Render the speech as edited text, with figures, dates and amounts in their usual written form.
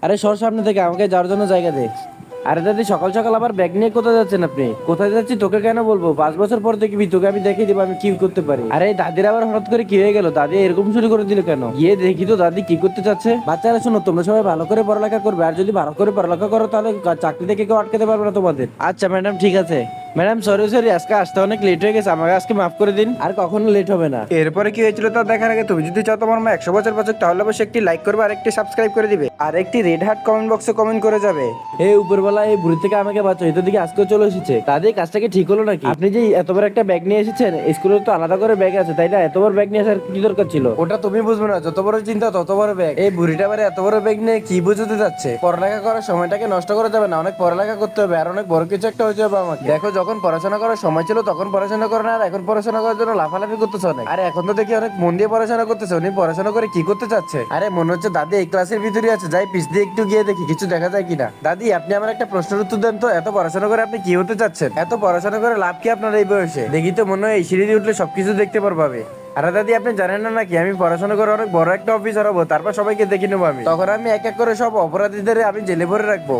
আরে সর সামনে থেকে, আমাকে যাওয়ার জন্য জায়গা দে। আরে দাদি, সকাল সকাল আবার ব্যাগ নিয়ে কোথায় যাচ্ছেন আপনি? কোথায় যাচ্ছি তোকে কেন বলবো? 5 বছর পর দেখবি, তোকে আমি দেখিয়ে দিবো আমি কি করতে পারি। আরে দাদির আবার হঠাৎ করে কি হয়ে গেল? দাদি এরকম শুরু করে দিল কেন? গিয়ে দেখি তো দাদি কি করতে চাচ্ছে। বাচ্চারা শোনো, তোমরা সবাই ভালো করে পড়ালেখা করবে, আর যদি ভালো করে পড়ালেখা করো তাহলে চাকরি থেকে কেউ আটকাতে পারবে না তোমাদের। আচ্ছা ম্যাডাম, ঠিক আছে। ম্যাডাম সরি সরি, আজকে আসতে অনেক লেট হয়ে গেছে, আমাকে আজকে মাফ করে দিন, আর কখনো লেট হবে না। এরপরে কি হয়েছিল তা দেখার আগে তুমি যদি চাও তোমার মা 100 বছর বাঁচুক তাহলে অবশ্যই একটি লাইক করবে আর একটি সাবস্ক্রাইব করে দিবে আর একটি রেড হার্ট কমেন্ট বক্সে কমেন্ট করে যাবে। এই উপরবেলা, এই বুড়ি থেকে আমাকে বাঁচো, এটা দিকে আজকেও চলে এসেছে। তাদের কাজটাকে ঠিক হলো নাকি? আপনি যে এত বড় একটা ব্যাগ নিয়ে এসেছেন, স্কুলের তো আলাদা করে ব্যাগ আছে, তাই না? এত বড় ব্যাগ নিয়ে আসার কি দরকার ছিল? ওটা তুমি বুঝবে না, যত বড় চিন্তা তত বড় ব্যাগ। এই বুড়িটা বারে এত বড় ব্যাগ নিয়ে কি বুঝতে যাচ্ছে? পড়ালেখা করার সময়টাকে নষ্ট করা যাবে না, অনেক পড়ালেখা করতে হবে আর অনেক বড় কিছু একটা হয়ে যাবে আমাকে। দেখো, যখন পড়াশোনা করার সময় ছিল তখন পড়াশোনা করে না, আর এখন পড়াশোনা করার জন্য লাফালাফি করতেছে অনেক। আর এখন তো দেখি অনেক মন দিয়ে পড়াশোনা করতেছে। উনি পড়াশোনা করে কি করতে চাচ্ছে? আরে মনে হচ্ছে দাদি এই ক্লাসের ভিতরে আছে, যাই পিছ দিয়ে একটু গিয়ে দেখি কিছু দেখা যায় কিনা। দাদি, আপনি আমার একটা প্রশ্নের উত্তর দেন তো, এত পড়াশোনা করে আপনি কি হতে চাচ্ছেন? এত পড়াশোনা করে লাভ কি আপনার এই বয়সে? দেখি তো মনে হয় এই সিঁড়ি দিয়ে উঠলে সবকিছু দেখতে পারবে। আরে দাদি, আপনি জানেন না নাকি আমি পড়াশোনা করে অনেক বড় একটা অফিসার হবো, তারপর সবাইকে দেখে নেবো আমি। তখন আমি এক এক করে সব অপরাধীদের আমি জেলে ভরে রাখবো।